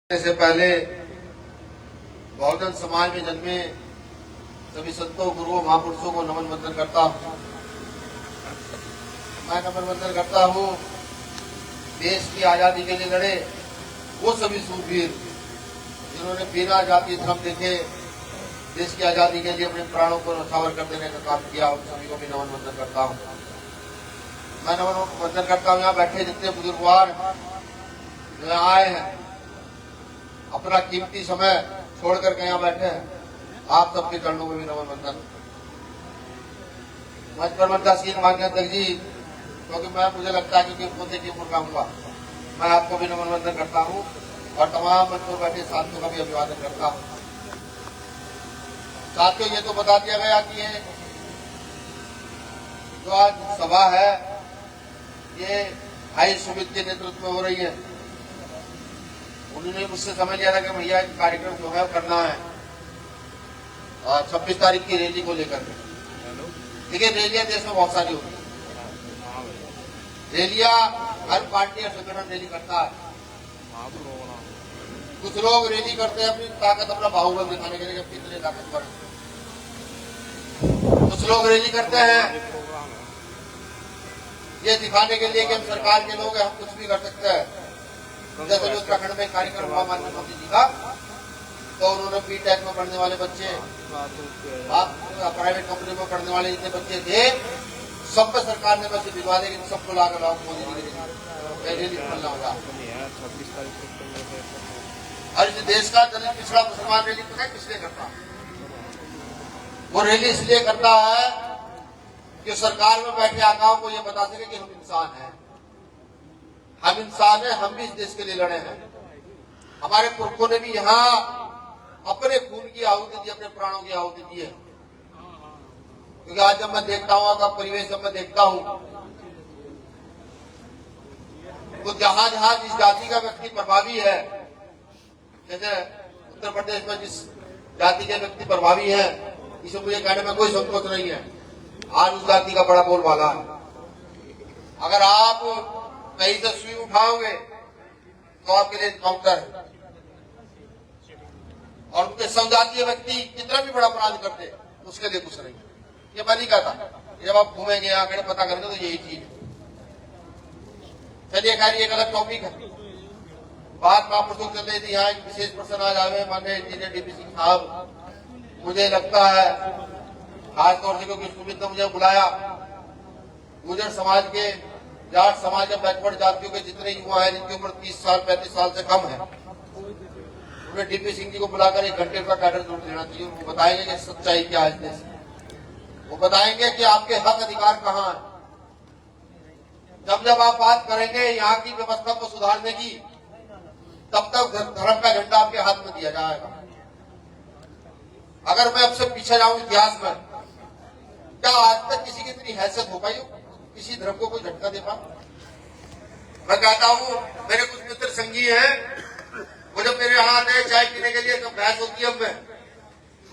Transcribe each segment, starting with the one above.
से पहले बहुजन समाज में जन्मे सभी संतों, गुरुओं, महापुरुषों को नमन वंदन करता हूँ। मैं नमन वंदन करता हूँ देश की आजादी के लिए लड़े वो सभी सूरवीर जिन्होंने बिना जाति धर्म देखे देश की आजादी के लिए अपने प्राणों को न्यौछावर कर देने का काम किया। उन सभी को भी नमन वंदन करता हूँ। मैं नमन वंदन करता हूँ यहाँ बैठे जितने बुजुर्गवार जो यहाँ आए हैं, अपना कीमती समय छोड़ करके यहाँ बैठे हैं, आप सबके चरणों में भी नमन वंदन। मंच पर मंचासीन मान्य अध्यक्ष जी, क्योंकि मुझे लगता है कि पोते की उम्र का हूँ, मैं आपको भी नमन वंदन करता हूँ और तमाम मंच पर बैठे साथियों का भी अभिवादन करता हूँ। साथियों, ये तो बता दिया गया कि ये जो आज सभा है ये भाई सुमित के नेतृत्व में हो रही है। उन्होंने मुझसे समझ लिया था कि भैया कार्यक्रम जो है करना है 26 तारीख की रैली को लेकर के। देखिए, रैलियां देश में बहुत सारी होती है। रैलियां हर पार्टी और संगठन रैली करता है। कुछ लोग रैली करते हैं अपनी ताकत, अपना बाहुबल दिखाने के लिए, कितने ताकतवर हैं। कुछ लोग रैली करते हैं ये दिखाने के लिए कि हम सरकार के लोग हैं, हम कुछ भी कर सकते हैं। जैसे जो उत्तराखंड में कार्यक्रम हुआ माननीय मोदी जी का, तो उन्होंने बीटेक में पढ़ने वाले बच्चे, प्राइवेट कंपनी में पढ़ने वाले जितने बच्चे थे, सब पे सरकार ने बस भिजवा देगी, सबको लाकर लाओ मोदी जी के रैली निकलना होगा। और इस देश का दलित पिछड़ा मुसलमान रैली पता है किसलिए करता है? वो रैली इसलिए करता है कि सरकार में बैठे आकाओं को ये बता सके कि हम इंसान हैं, हम इंसान हैं, हम भी इस देश के लिए लड़े हैं। हमारे पुरखों ने भी यहाँ अपने खून की आहुति दी, अपने प्राणों की आहुति दी है। क्योंकि आज जब मैं देखता हूँ का परिवेश, जब मैं देखता हूँ तो जहां जहां जिस जाति का व्यक्ति प्रभावी है, जैसे उत्तर प्रदेश में जिस जाति के व्यक्ति प्रभावी है, इसे मुझे कहने में कोई संकोच नहीं है, आज उस जाति का बड़ा बोलबाला है। अगर आप कहीं से सुई उठाओगे तो आपके लिए काउंटर है। और उनके समजातीय व्यक्ति कितना भी बड़ा अपराध करते उसके लिए कुछ नहीं। ये मैं नहीं कहता, जब आप घूमेंगे आंकड़े पता करेंगे तो यही चीज है। चलिए खैर, एक अलग टॉपिक है। बात महापुरुषों चल रही थी, यहाँ एक विशेष पर्सन आज आए माननीय इंजीनियर डीपी सिंह साहब। मुझे लगता है खासतौर से क्योंकि सुमित ने मुझे बुलाया, गुर्जर समाज के, जाट समाज के, बैकवर्ड जातियों के जितने युवा हैं जिनकी उम्र 30 साल 35 साल से कम है, उन्हें डीपी सिंह जी को बुलाकर 1 घंटे का कैडर जरूर देना चाहिए। वो बताएंगे कि सच्चाई क्या है इस देश में, वो बताएंगे कि आपके हक अधिकार कहाँ है। जब जब आप बात करेंगे यहाँ की व्यवस्था को सुधारने की, तब तक धर्म का झंडा आपके हाथ में दिया जाएगा। अगर मैं आपसे पीछे जाऊं इतिहास में, क्या आज तक किसी की इतनी हैसियत हो पाई हो, किसी धर्म को कोई झटका दे पा? मैं कहता हूँ, मेरे कुछ मित्र संगी हैं, वो जब मेरे यहाँ आते हैं चाय पीने के लिए, तो बहस होती है मैं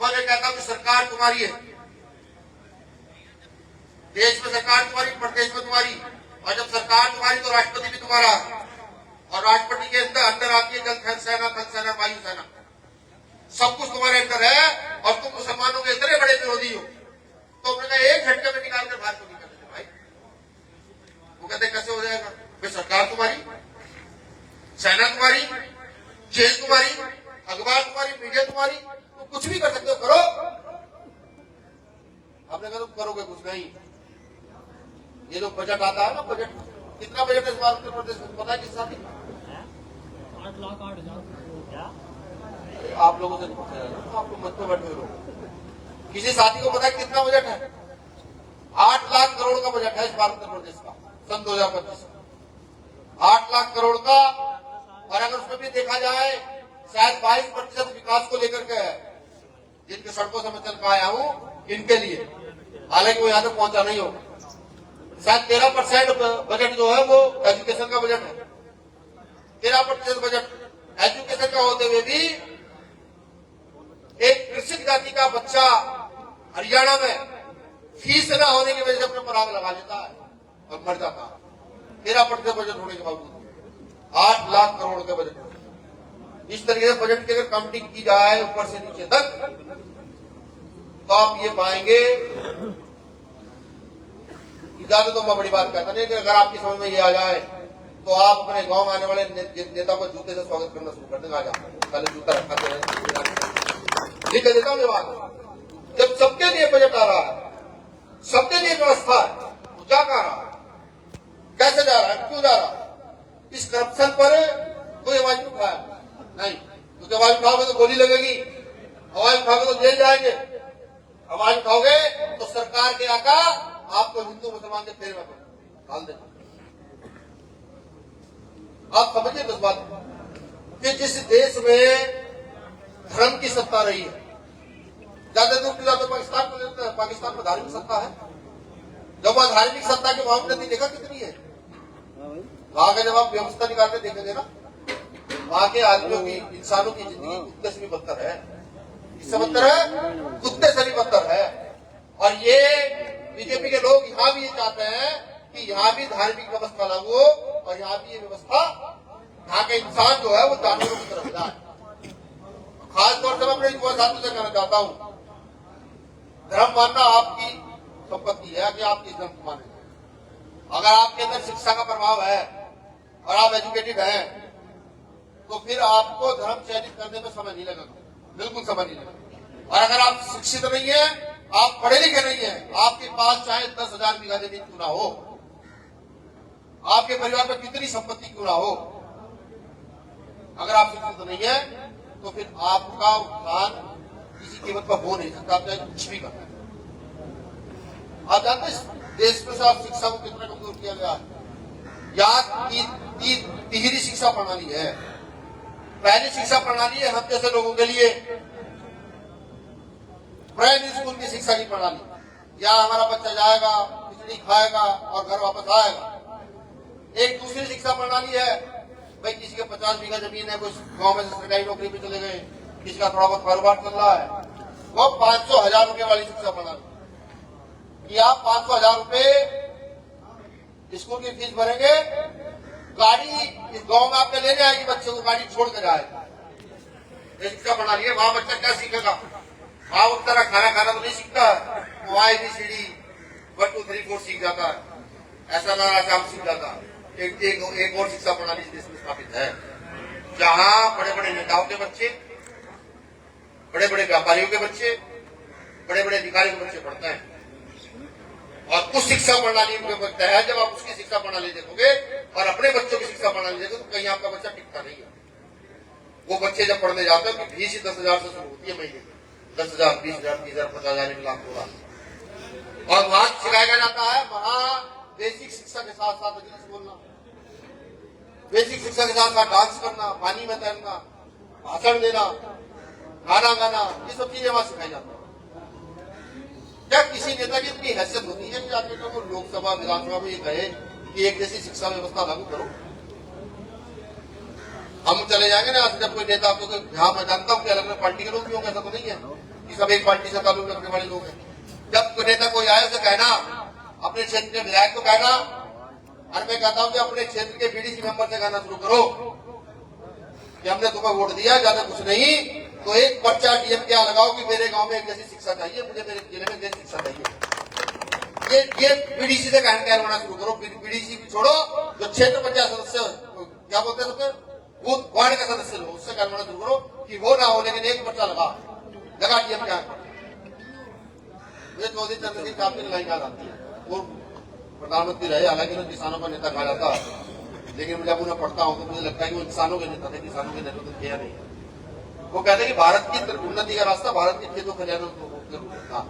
कहता हूँ कि सरकार तुम्हारी है, देश में सरकार तुम्हारी, प्रदेश में तुम्हारी, और जब सरकार तुम्हारी तो राष्ट्रपति भी तुम्हारा, और राष्ट्रपति के अंदर आती है जल सेना, थल सेना, वायु सेना, सब कुछ तुम्हारे अंदर है। और तुम मुसलमानों के इतने बड़े विरोधी हो, तो उन्होंने एक झटके में निकाल कर बाहर को निकल देते भाई। वो कहते कैसे हो जाएगा? भाई सरकार तुम्हारी, सेना तुम्हारी, जेल तुम्हारी, अखबार तुम्हारी, मीडिया तुम्हारी, तो कुछ भी कर सकते हो, करो। हमने कहा तुम करोगे कुछ नहीं। ये जो बजट आता है ना, बजट कितना बजट है इस बार उत्तर प्रदेश में पता है किस साथी? 8,08,000। आप लोगों से नहीं पूछा, आप लोग मत में बैठे लोग, किसी साथी को पता है कितना बजट है? 8 लाख करोड़ का बजट है इस बार उत्तर प्रदेश का सन 2025 का, 8 लाख करोड़ का। और अगर उसमें भी देखा जाए शायद 22% विकास को लेकर के है, जिनके सड़कों से मैं चल के आया हूँ इनके लिए, हालांकि वो यहाँ तक पहुंचा नहीं होगा। शायद 13% बजट जो है वो एजुकेशन का बजट है। 13% बजट एजुकेशन का होते हुए भी एक कृषि जाति का बच्चा हरियाणा में फीस न होने की वजह से अपने पर आग लगा लेता है और मर जाता है। 13% बजट होने के बावजूद 8 लाख करोड़ के बजट। इस तरीके से बजट की अगर काउंटिंग की जाए ऊपर से नीचे तक, तो आप ये पाएंगे कि ज्यादा तो मैं बड़ी बात कहता नहीं, कि अगर आपकी समझ में ये आ जाए तो आप अपने गांव में आने वाले नेता को जूते से स्वागत करना शुरू कर देंगे। आ जाओ, पहले जूता रखा दे, लिख देता हूँ ये बात। जब सबके लिए बजट आ रहा है, सबके लिए व्यवस्था है, तो क्या कर रहा है, कैसे जा रहा है, क्यों जा रहा है? इस करप्शन पर कोई आवाज नहीं उठाया, नहीं, क्योंकि आवाज उठाओगे तो गोली लगेगी, आवाज उठाओगे तो जेल जाएंगे, आवाज उठाओगे तो सरकार के आका आपको हिंदू मुसलमान के फेर में डाल देंगे। आप समझिए इस बात कि जिस देश में धर्म की सत्ता रही है, ज्यादा दूर की ज्यादा पाकिस्तान को लेते हैं, पाकिस्तान में धार्मिक सत्ता है। जब वहां धार्मिक सत्ता की वहां उन्नति देखा कितनी है, वहां का जब आप व्यवस्था निकालने देखेंगे ना, वहां के आदमियों की, इंसानों की जिंदगी कुत्ते से भी बदतर है। इससे बदतर है, कुत्ते से भी बदतर है। और ये बीजेपी के लोग यहाँ भी ये चाहते हैं कि यहाँ भी धार्मिक व्यवस्था लागू हो, और यहाँ भी ये व्यवस्था, यहाँ के इंसान जो है वो जानवरों की तरफ जाए। खासतौर से मैं अपने युवा साथियों से कहना चाहता हूँ, धर्म मानना आपकी संपत्ति है कि आपकी धर्म को माने। अगर आपके अंदर शिक्षा का प्रभाव है और आप एजुकेटेड हैं, तो फिर आपको धर्म चयनित करने में समय नहीं लगेगा, बिल्कुल समय नहीं लगेगा। और अगर आप शिक्षित नहीं है, आप पढ़े लिखे नहीं है, आपके पास चाहे 10,000 बीघा जमीन क्यों ना हो, आपके परिवार में कितनी संपत्ति क्यों ना हो, अगर आप शिक्षित नहीं है, तो फिर आपका उत्थान किसी कीमत पर हो नहीं सकता, आप चाहे कुछ भी करते हैं। आप जानते हैं देश में से आप शिक्षा को कितना कमजोर किया गया है। यहाँ तिहरी शिक्षा प्रणाली है, पहली शिक्षा प्रणाली है हम जैसे लोगों के लिए प्राइमरी स्कूल की शिक्षा की प्रणाली, यहाँ हमारा बच्चा जाएगा, खिचड़ी खाएगा और घर वापस आएगा। एक दूसरी शिक्षा प्रणाली है, भाई किसी के 50 बीघा जमीन है, कोई गांव में से सरकारी नौकरी पे चले गए, किसी का थोड़ा बहुत कारोबार चल रहा है, वो 500,000 रुपए वाली शिक्षा प्रणाली कि आप 500,000 रुपए स्कूल की फीस भरेंगे, गाड़ी इस गांव में आपके लेने आएगी, बच्चे को गाड़ी छोड़ कर आएगी। ये शिक्षा प्रणाली है। वहां बच्चा क्या सीखेगा, वहां उस तरह खाना खाना तो नहीं सीखता, वहां ABCD 1 2 3 4 सीख जाता है, ऐसा ना शाम सीख जाता है। एक और शिक्षा प्रणाली देश में स्थापित है, जहां बड़े बड़े नेताओं के बच्चे, बड़े बड़े व्यापारियों के बच्चे, बड़े बड़े अधिकारियों के बच्चे पढ़ते हैं। और उस शिक्षा प्रणाली में लगता है, जब आप उसकी शिक्षा प्रणाली देखोगे और अपने बच्चों की शिक्षा प्रणाली देखोगे, तो कहीं आपका बच्चा टिकता नहीं है। वो बच्चे जब पढ़ने जाते हैं, उनकी फीस ही 10,000 से शुरू होती है महीने में, 10,000 20,000 30,000 50,000 1 लाख 2 लाख। और वहां सिखाया जाता है, वहां बेसिक शिक्षा के साथ साथ इंग्लिश बोलना, बेसिक शिक्षा के साथ साथ डांस करना, पानी में तैरना, भाषण देना, गाना गाना, ये सब चीजें वहां सिखाई जाती है। क्या किसी नेता की इतनी हैसियत होती है कि आगे तो वो लोकसभा विधानसभा में ये कहे कि एक जैसी शिक्षा व्यवस्था लागू करो? हम चले जाएंगे ना, जब कोई नेता, आपको यहाँ मैं जानता हूँ कि अलग अलग पार्टी के लोग भी होंगे, ऐसा तो नहीं है कि सब एक पार्टी से ताल्लुक रखने वाले लोग हैं। जब कोई नेता कोई आए, उसे कहना, अपने क्षेत्र के विधायक को कहना, और मैं कहता हूँ कि अपने क्षेत्र के BDC मेंबर से कहना शुरू करो कि हमने तुम्हें वोट दिया, ज्यादा कुछ नहीं, तो एक पर्चा DM क्या लगाओ कि मेरे गांव में एक जैसी शिक्षा चाहिए, मुझे मेरे जिले में जैसी शिक्षा चाहिए। ये BDC से कहना शुरू करो। BDC भी छोड़ो, जो क्षेत्र पंचायत सदस्य क्या बोलते हैं वो वार्ड का सदस्य हो, उससे कहना शुरू करो कि वो ना हो, लेकिन एक पर्चा लगा DM क्या। मुझे चौधरी चरण सिंह साहब की लाइन याद आती है, वो प्रधानमंत्री रहे, हालांकि उन्हें किसानों का नेता कहा जाता, लेकिन जब उन्हें पढ़ता हूँ तो मुझे लगता है कि वो किसानों के नेता थे, किसानों के नेतृत्व तो किया नहीं। वो कहते हैं कि भारत की उन्नति का रास्ता भारत के खेतों खलिहानों था।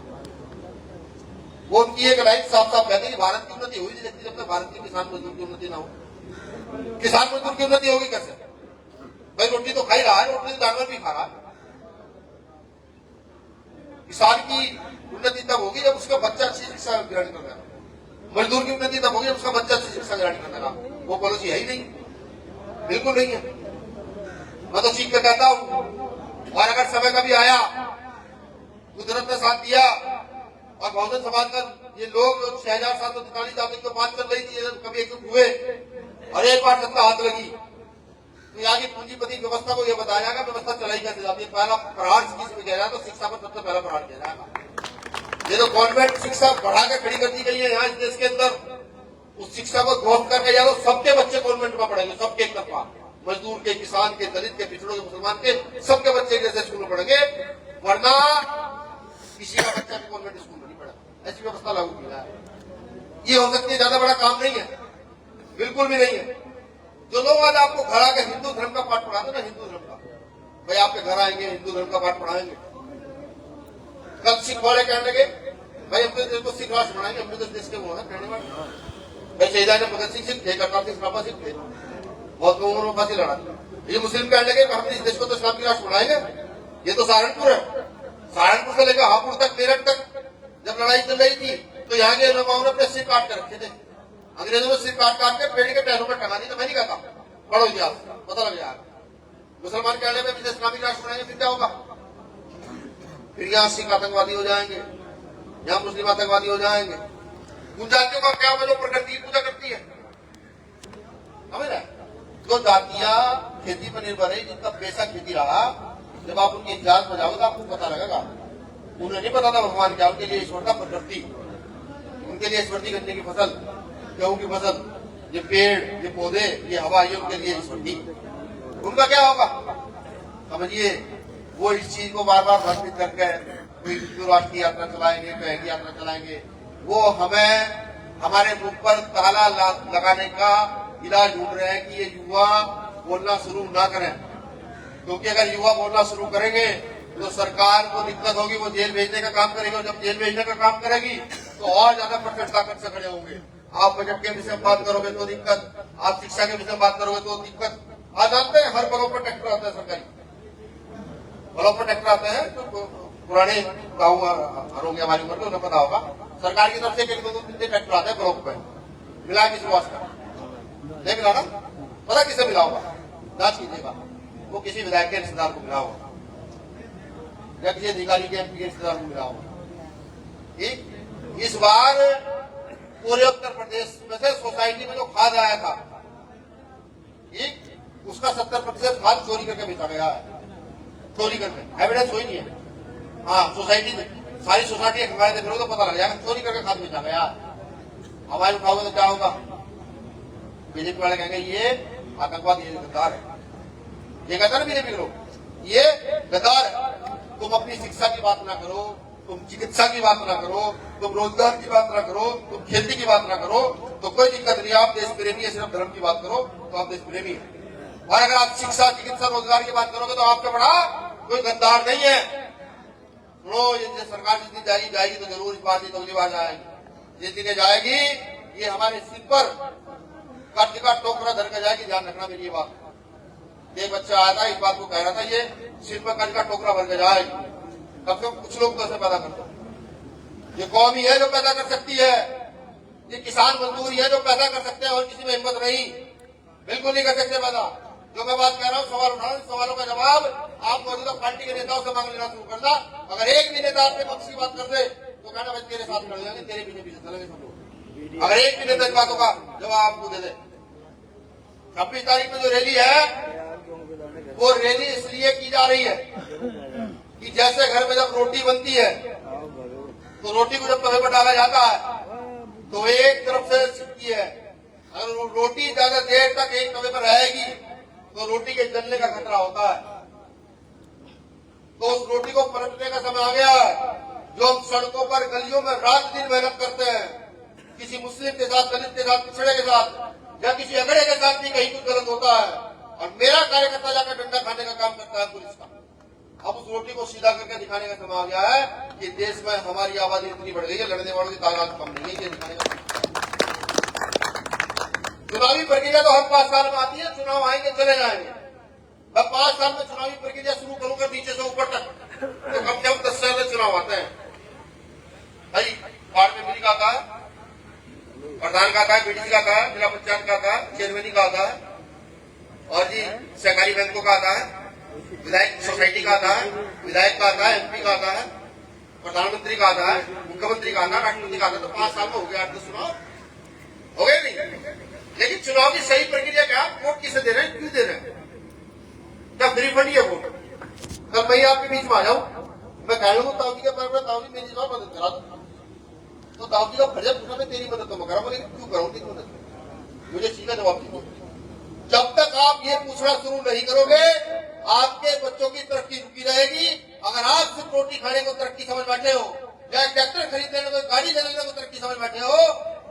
वो उनकी एक लाइन साफ साफ कहते हैं कि भारत की उन्नति हुई नहीं सकती जब तक भारत के किसान मजदूर की उन्नति ना हो। किसान मजदूर की उन्नति होगी कैसे? भाई रोटी तो खा ही रहा है, रोटी तो जानवर भी खा रहा है। किसान की उन्नति तब होगी जब उसका बच्चा अच्छी शिक्षा ग्रहण करेगा, मजदूर की उन्नति तब होगी जब उसका बच्चा अच्छी शिक्षा ग्रहण करेगा। वो पॉलिसी है ही नहीं, बिल्कुल नहीं है। मैं तो चीख के कहता हूं, और अगर समय कभी आया, कुदरत ने साथ दिया और बहुजन समाज का ये लोग 6,743 जाति को बात कर रही थी, कभी एकजुट हुए और एक बार सबका हाथ लगी, तो यहाँ की पूंजीपति व्यवस्था को यह बताया जाएगा व्यवस्था चलाई कैसे जाती है। पहला प्रहार किसी में किया जाए तो शिक्षा पर सबसे पहला प्रहार किया जाएगा। ये जो कॉन्वेंट शिक्षा बढ़ा के खड़ी कर दी गई है यहाँ इस देश के अंदर, उस शिक्षा को ध्वस्त करके या तो सबके बच्चे कॉन्वेंट में पढ़ेंगे, सबके एक तरफा, मजदूर के, किसान के, दलित के, पिछड़ों के, मुसलमान के, सबके बच्चे जैसे स्कूल में पढ़ेंगे, वरना किसी का बच्चा भी कॉन्वेंट स्कूल में नहीं पढ़ा। ऐसी व्यवस्था लागू की है। ये हो सकती है, ज्यादा बड़ा काम नहीं है, बिल्कुल भी नहीं है। जो लोग आज आपको घर आके हिंदू धर्म का पाठ पढ़ाते ना, हिंदू धर्म का, भाई आपके घर आएंगे हिंदू धर्म का पाठ पढ़ाएंगे, कल सिख वाले कहने लगे भाई अपने देश को सिख राष्ट्र बनाएंगे, अपने देश के वो है कहने वाले भाई शहीदा ने भगत सिंह सिख थे, करतार सिंह सराफा सिख थे, बहुत लोगों ने फांसी लड़ा। ये मुस्लिम कहने लगे हम इस देश को तो इस्लाम की राष्ट्र बनाएंगे। ये तो सहारनपुर है, सहारनपुर से लेकर हापुड़ तक, मेरठ तक जब लड़ाई चल रही थी तो यहाँ के उलमाओं ने अपने सिर काट कर रखे थे। अंग्रेजों ने सिर काट काट के पेड़ के टहलों पर टंगा दी। तो मैं नहीं कहता, पढ़ो इतिहास, पता लग जाएगा। मुसलमान कहने में इस्लामिक राष्ट्र बनाएंगे फिर क्या होगा? फिर यहाँ सिख आतंकवादी हो जाएंगे, यहाँ मुस्लिम आतंकवादी हो जाएंगे। उन जातियों का क्या जो प्रकृति की पूजा करती है, समझ रहे? जो जातियां खेती पर निर्भर है, जिनका पैसा खेती रहा, जब आप उनकी इतिहास बजाओगे तो आपको पता लगेगा। उन्हें नहीं पता था भगवान क्या, उनके लिए ईश्वर था प्रकृति, उनके लिए ईश्वर की गन्ने की फसल, गेहूं की फसल, ये पेड़, ये पौधे, ये हवा, ये उनके लिए ईश्वर थी। उनका क्या होगा समझिए? वो इस चीज को बार बार भ्रमित करके कोई हिंदू राष्ट्र की यात्रा चलाएंगे, कोई की यात्रा चलाएंगे, वो हमें हमारे मुख पर ताला लगाने का इलाज ढूंढ रहे हैं कि ये युवा बोलना शुरू ना करें। क्योंकि अगर युवा बोलना शुरू करेंगे तो सरकार को दिक्कत होगी, वो जेल भेजने का काम करेगी, और जब जेल भेजने का काम करेगी तो और ज्यादा परसेंट ताकत से खड़े होंगे। आप बजट के विषय में बात करोगे तो दिक्कत, आप शिक्षा के विषय में बात करोगे तो दिक्कत। आज जानते हैं हर बलों पर ट्रैक्टर आता है, सरकारी बलों पर ट्रैक्टर आते हैं। तो पुराने गाँव होंगे हमारी उम्र के, उन्हें पता होगा सरकार की तरफ से दो तीन ट्रैक्टर आते हैं ब्लॉक पे, मिला किसी वास्ता नहीं मिला ना, पता किसे मिला होगा, जांच कीजिएगा। वो किसी विधायक के रिश्तेदार को मिला होगा या किसी अधिकारी के एमपी के रिश्तेदार को मिला होगा। ठीक, इस बार पूरे उत्तर प्रदेश में से सोसाइटी में जो खाद आया था, ठीक, उसका 70% खाद चोरी करके बेचा गया है। चोरी करके एविडेंस कोई नहीं है। हाँ, सोसाइटी में सारी सोसाइटी अखबार देख रहे हो तो पता लग जाएगा, चोरी करके खाद बेचा गया। हमारे उठाओगे तो क्या होगा? बीजेपी वाले कहेंगे ये आतंकवाद, ये गद्दार है। ये कहता ना बीजेपी लोग, ये गद्दार है। तुम अपनी शिक्षा की बात ना करो, तुम चिकित्सा की बात ना करो, तुम रोजगार की बात ना करो, तुम खेती की बात ना करो, तो कोई दिक्कत नहीं। आप देश प्रेमी है, सिर्फ धर्म की बात करो तो आप देश प्रेमी है। और अगर आप शिक्षा, चिकित्सा, रोजगार की बात करोगे तो आपके बड़ा कोई गद्दार नहीं है। सुनो, ये सरकार जितनी जाएगी तो जरूर इस बार नहीं तो अगली बार जाएगी। जिस दिन जाएगी ये हमारे सिर पर कर्ज का टोकरा धर कर जाएगी। ध्यान रखना मेरी ये बात। एक बच्चा आया था, इस बात को कह रहा था, ये सिर पर कर्ज का टोकरा भर के जाएगी। कम से कम कुछ लोग तो ऐसे पैदा करते हैं। ये कौम ही है जो पैदा कर सकती है, ये किसान मजदूर ही है जो पैदा कर सकते हैं, और किसी में हिम्मत नहीं, बिल्कुल नहीं कर सकते पैदा। जो मैं बात कह रहा हूँ, सवाल उठा रहा हूँ, सवालों का जवाब आप मौजूदा पार्टी के नेताओं से मांग लेना शुरू करना। अगर एक भी नेता आपने पक्ष की बात कर दे तो कहना भाई तेरे साथ खड़े जाएंगे, तेरे बीजेपी से चलेंगे सब लोग। अगर एक भी नेता इस बातों का जवाब आपको दे दे। 26 तारीख में जो रैली है वो रैली इसलिए की जा रही है कि जैसे घर में जब रोटी बनती है तो रोटी को जब तवे पर डाला जाता है तो एक तरफ से सिकती है। अगर रोटी ज्यादा देर तक एक तवे पर रहेगी तो रोटी के जलने का खतरा होता है। तो उस रोटी को पलटने का समय आ गया है। जो हम सड़कों पर गलियों में रात दिन मेहनत करते हैं, किसी मुस्लिम के साथ, दलित के साथ, पिछड़े के साथ या किसी अगड़े के साथ भी कहीं कुछ गलत होता है और मेरा कार्यकर्ता जाकर डंडा खाने का काम करता है पुलिस का। अब उस रोटी को सीधा करके दिखाने का समय आ गया है कि देश में हमारी आबादी इतनी बढ़ गई है, लड़ने वालों की तादाद कम नहीं है, ये दिखाने का। चुनावी प्रक्रिया तो हर 5 साल में आती है, चुनाव आएंगे चले जाएंगे। मैं 5 साल में चुनावी प्रक्रिया शुरू करूंगा नीचे से ऊपर तक तो कम से कम 10 साल में चुनाव आते हैं। भाई वार्ड मेंबरी का आता है, प्रधान का आता है, बीडीसी का आता है, जिला पंचायत का आता है, चेयरमैन का आता है, और जी सहकारी बैंकों का आता है, विधायक सोसाइटी का आता है, विधायक का आता है, एमपी का आता है, प्रधानमंत्री का आता है, मुख्यमंत्री का आता है, राष्ट्रपति का आता है। तो 5 साल में हो गया 8-10 चुनाव हो गए नहीं। लेकिन चुनाव की सही प्रक्रिया क्या, वोट किसे दे रहे हैं, क्यों दे रहे हैं? क्या फ्री फंड है वो? कल मैं आपके बीच में आ जाऊं, मैं कह लूंगा ताऊ जी के पैर पर, ताऊ जी मेरी और मदद करा दो, तो ताऊ जी का फर्ज पूछा मैं तेरी मदद तो मैं करा, बोले क्यों कराऊं तेरी मदद? मुझे सीधा जवाब दीजिए। जब तक आप ये पूछना शुरू नहीं करोगे आपके बच्चों की तरक्की रुकी रहेगी। अगर आप सिर्फ रोटी खाने को तरक्की समझ बैठे हो या ट्रैक्टर खरीदने को, गाड़ी खरीदने को तरक्की समझ बैठे हो,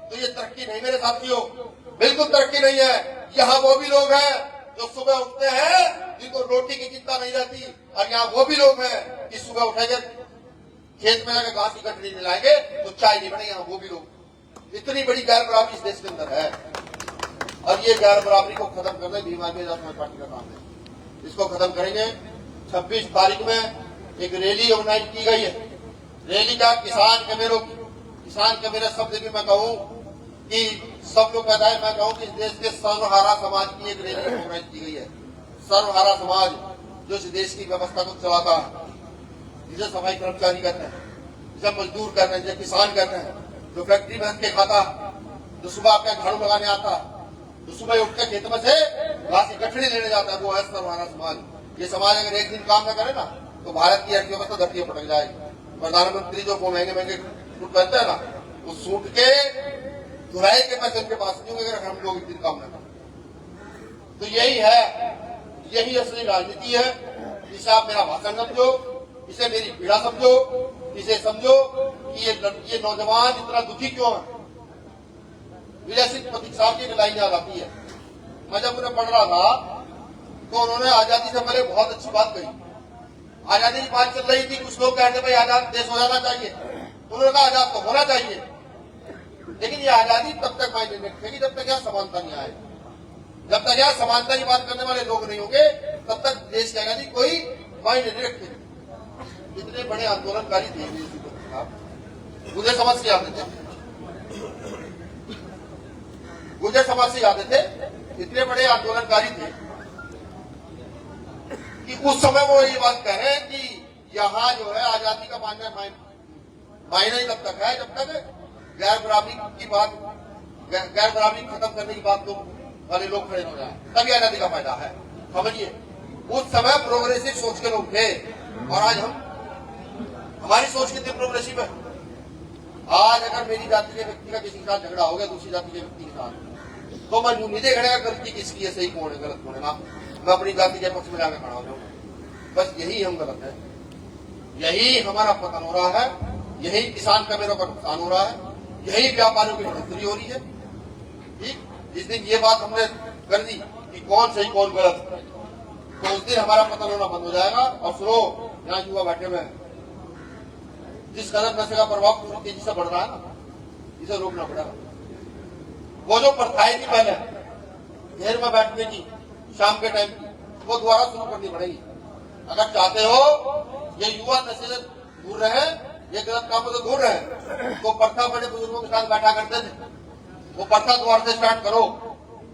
तो ये तरक्की नहीं मेरे साथियों, बिल्कुल तरक्की नहीं है। यहाँ वो भी लोग हैं जो सुबह उठते हैं जिनको रोटी की चिंता नहीं रहती, और यहाँ वो भी लोग हैं कि सुबह उठेंगे खेत में जाकर घास की गठरी नहीं लाएंगे तो चाय नहीं बनेगी। यहाँ वो भी लोग, इतनी बड़ी गैर बराबरी इस देश के अंदर है, और ये गैर बराबरी को खत्म करना भीम आदमी आजाद समाज पार्टी का काम है। इसको खत्म करेंगे। 26 तारीख में एक रैली ऑर्गेनाइज की गई है। रैली का किसान के मेरे शब्द भी मैं कहूँ कि सब लोग कहता है, मैं कहूँ कि इस देश के सर्वहारा समाज की एक रैली ऑर्गेनाइज की गई है। सर्वहारा समाज जो इस देश की व्यवस्था को चलाता है, जिसे सफाई कर्मचारी कहते हैं, जिसे मजदूर कहते हैं, जिसे किसान कहते हैं, जो फैक्ट्री में के खाता, जो सुबह आपके झाड़ू लगाने आता, जो सुबह उठ के खेत में से घास की गठरी लेने जाता है, वो है सर्वहारा समाज। ये समाज अगर एक दिन काम न करे ना तो भारत की अर्थव्यवस्था धरती पर पटक जाएगी। प्रधानमंत्री जो महंगे महंगे सूट पहनते हैं ना, वो सूट के धुलाई के पैसे उनके पास नहीं होंगे अगर हम लोग एक दिन काम न करें। तो यही है, यही असली राजनीति है। इसे आप मेरा भाषण समझो, इसे मेरी पीड़ा समझो, इसे समझो कि ये नौजवान इतना दुखी क्यों है। विजय सिंह प्रतीक की लाइन याद आती है। मैं जब उन्हें पढ़ रहा था तो उन्होंने आजादी से पहले बहुत अच्छी बात कही। आजादी की बात चल रही थी, कुछ लोग कहते भाई आजाद देश हो जाना चाहिए, उन्होंने कहा आजाद तो होना चाहिए, लेकिन ये आजादी तब तक मायने नहीं रखेगी जब तक यहाँ समानता नहीं आए। जब तक यहाँ समानता की बात करने वाले लोग नहीं होंगे तब तक देश की आजादी कोई मायने नहीं रखेगी। इतने बड़े आंदोलनकारी थे, मुझे समझ से आते थे, गुर्जर समाज से जाते थे, इतने बड़े आंदोलनकारी थे कि उस समय वो ये बात कह रहे हैं कि यहाँ जो है आजादी का मायना ही तब तक है जब तक गैर बराबरी की बात, गैर बराबरी खत्म करने की बात वाले लोग खड़े हो जाए, तभी आजादी का फायदा है। समझिए, उस समय प्रोग्रेसिव सोच के लोग थे, और आज हमारी सोच कितनी प्रोग्रेसिव है। आज अगर मेरी जाति के व्यक्ति का किसी के साथ झगड़ा हो गया दूसरी जाति के व्यक्ति के साथ, तो मैं नहीं देखा गलती किसकी है, सही कौन है, गलत कौन है ना, मैं अपनी जाति के पक्ष में जाकर खड़ा हो जाऊँ। बस यही हम गलत है, यही हमारा पतन हो रहा है, यही किसान का मेरे को नुकसान हो रहा है, यही व्यापारियों की बढ़ोतरी हो रही है। ठीक, जिस दिन ये बात हमने कर दी कि कौन सही कौन गलत, तो उस दिन हमारा पतन होना बंद हो जाएगा। और सुनो, यहाँ युवा बैठे हुए हैं, जिस कदर नशे का प्रभाव पूरी तेजी से बढ़ रहा है ना, इसे रोकना पड़ेगा। वो जो प्रथाएं थी पहले घेर में बैठने की शाम के टाइम की, वो दोबारा शुरू करनी पड़ेगी। अगर चाहते हो ये युवा नशे से दूर रहे, ये गलत कामों से दूर रहे, तो प्रथा बड़े बुजुर्गों के साथ बैठा करते थे, वो प्रथा द्वार से स्टार्ट करो।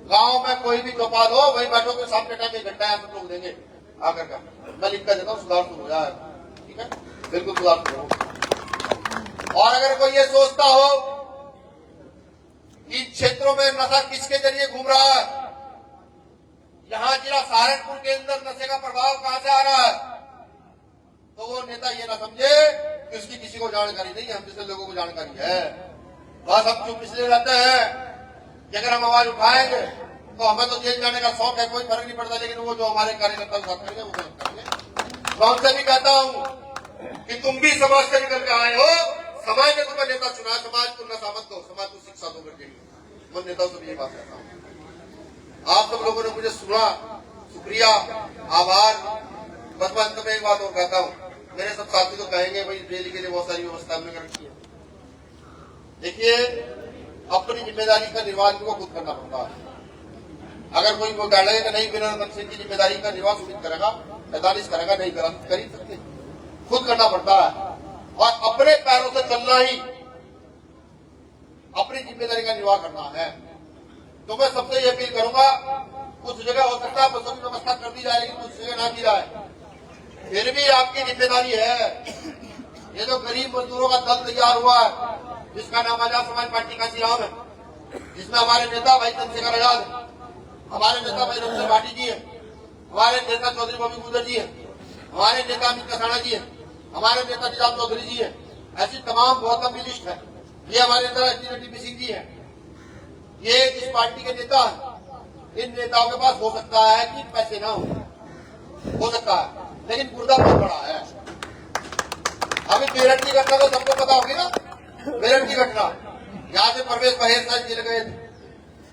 गांव में कोई भी चौपाल हो वही बैठो के शाम के टाइम 1 घंटा सब लोग देंगे आकर का, मैं लिख कर देता हूँ, सुधार शुरू हो जाएगा। ठीक है, बिल्कुल सुधार शुरू हो। और अगर कोई ये सोचता हो इन क्षेत्रों में नशा किसके जरिए घूम रहा है, यहाँ जिला सहारनपुर के अंदर नशे का प्रभाव कहां से आ रहा है, तो वो नेता ये ना समझे कि उसकी किसी को जानकारी नहीं है। हम जैसे लोगों को जानकारी है, बस हम चुप इसलिए रहते हैं कि अगर हम आवाज उठाएंगे तो हमें तो जेल जाने का शौक है, कोई फर्क नहीं पड़ता, लेकिन वो जो हमारे कार्यकर्ता साथ करेंगे वो गलत करेंगे। मैं उनसे भी कहता हूं कि तुम भी समाज से निकल के आए हो, समाज ने तुम्हें नेता चुना, समाज को नशा मत दो, समाज को शिक्षा दो करके। मैं नेताओं से भी ये बात कहता हूँ। आप सब लोगों ने मुझे सुना, शुक्रिया, आभार। बस मैं अंत में एक बात और कहता हूँ, मेरे सब साथी तो कहेंगे भाई रैली के लिए बहुत सारी व्यवस्था हमने कर रखी है। देखिए, अपनी जिम्मेदारी का निर्वाह को खुद करना पड़ता है। अगर कोई कह रहे कि नहीं बिना नक्शे की जिम्मेदारी का निर्वाह सुनिश्चित करेगा, 45 करेगा, नहीं कर ही सकते, खुद करना पड़ता है। और अपने पैरों से चलना ही अपनी जिम्मेदारी का निर्वाह करना है। तो मैं सबसे ये अपील करूंगा, कुछ जगह हो सकता है बसों की व्यवस्था कर दी जाए, लेकिन कुछ जगह ना की जाए, फिर भी आपकी जिम्मेदारी है। ये जो गरीब मजदूरों का दल तैयार हुआ है, जिसका नाम आजाद समाज पार्टी का कांशीराम है, जिसमें हमारे नेता भाई चंद्रशेखर आजाद है, हमारे नेता भाई रमशेर भाटी जी है, हमारे नेता चौधरी बबी गुजर जी हैं, हमारे नेता अमित कसाना जी हैं, हमारे नेता निजाम चौधरी जी हैं। ऐसी तमाम बहुत लंबी लिस्ट है। ये हमारे नेता इंजीनियर टीपी सिंह जी हैं। ये जिस पार्टी के नेता हैं, इन नेताओं के पास हो सकता है कि पैसे ना हो सकता है, लेकिन गुर्दा बहुत बड़ा है। अभी मेरठ की घटना तो सबको पता होगी ना, मेरठ की घटना, यहाँ से परवेश बहेर साहब जेल गए थे,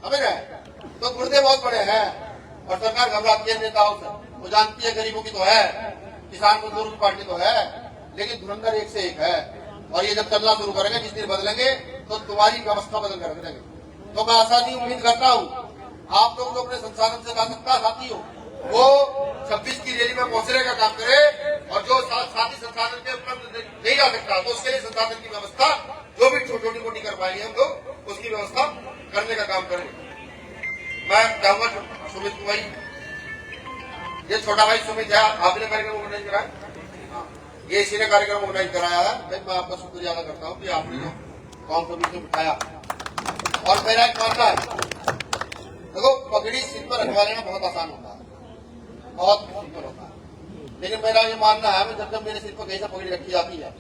समझ रहे हैं? तो गुर्दे बहुत बड़े हैं और सरकार घबराती है नेताओं से। वो जानती है गरीबों की तो है, किसान मजदूर की पार्टी तो है, लेकिन धुरंधर एक से एक है। और ये जब चलना शुरू करेंगे, जिस दिन बदलेंगे तो तुम्हारी व्यवस्था बदल कर देंगे। तो मैं आशा नहीं उम्मीद करता हूँ आप लोग जो अपने संसाधन से ला सकता साथी हो, वो 26 की रैली में पहुंचने का काम करे, और जो साथी संसाधन के उपलब्ध नहीं जा सकता तो उसके लिए संसाधन की व्यवस्था जो भी छोटी मोटी कर पाएंगे हम लोग, उसकी व्यवस्था करने का काम करेंगे। मैं चाहूंगा सुमित भाई, ये छोटा भाई सुमित है, आपने कार्यक्रम ऑर्गेनाइज कराया, ये इसी ने कार्यक्रम ऑर्गेनाइज कराया है। मैं आपका शुक्रिया अदा करता हूँ कि आपने जो कौन सा विषय उठाया। और मेरा एक मानना है, देखो पगड़ी सिर पर रखवा लेना बहुत आसान होता है, बहुत सिंपल होता है, लेकिन मेरा ये मानना है जब मेरे सिर पर कहीं से पगड़ी रखी जाती है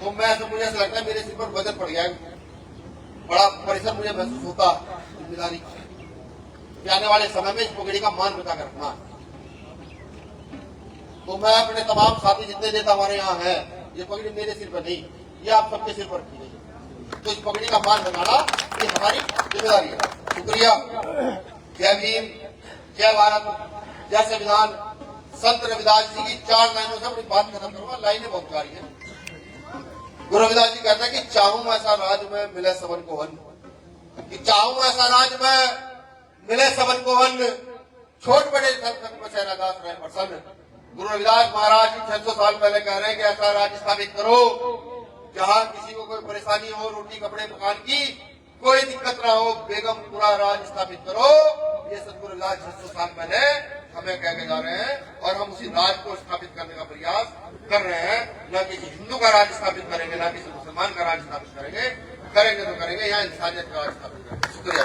तो मुझे ऐसा लगता है मेरे सिर पर वजन पड़ गया है, बड़ा परिसर मुझे महसूस होता है जिम्मेदारी कि आने वाले समय में इस पगड़ी का मान बचा कर रखना है। तो मैं अपने तमाम साथी जितने नेता हमारे यहाँ हैं, ये पगड़ी मेरे सिर पर नहीं, ये आप सबके सिर पर रखी गई है, तो इस पगड़ी का मान बनाना ये हमारी जिम्मेदारी है। शुक्रिया। जय भीम, जय भारत, जय संविधान। संत रविदास जी की 4 लाइनों से अपनी बात खत्म करूंगा, लाइनें बहुत प्यारी हैं। गुरु रविदास जी कहते हैं कि चाहूं ऐसा राज में मिले सबन को वन, कि चाहूं ऐसा राज में मिले सबन को वन, छोट बड़े सब दास रहे प्रसन्न। गुरु रविदास महाराज जी 600 साल पहले कह रहे हैं कि ऐसा राज स्थापित करो जहां किसी को कोई परेशानी हो, रोटी कपड़े मकान की कोई दिक्कत ना हो, बेगम पूरा राज स्थापित करो। ये सतगुरु रविदास 600 साल पहले हमें कह के जा रहे हैं, और हम उसी राज को स्थापित करने का प्रयास कर रहे हैं। न किसी हिंदू का राज स्थापित करेंगे, न किसी मुसलमान का राज स्थापित करेंगे तो करेंगे यहाँ इंसानियत का राज स्थापित करेंगे। शुक्रिया।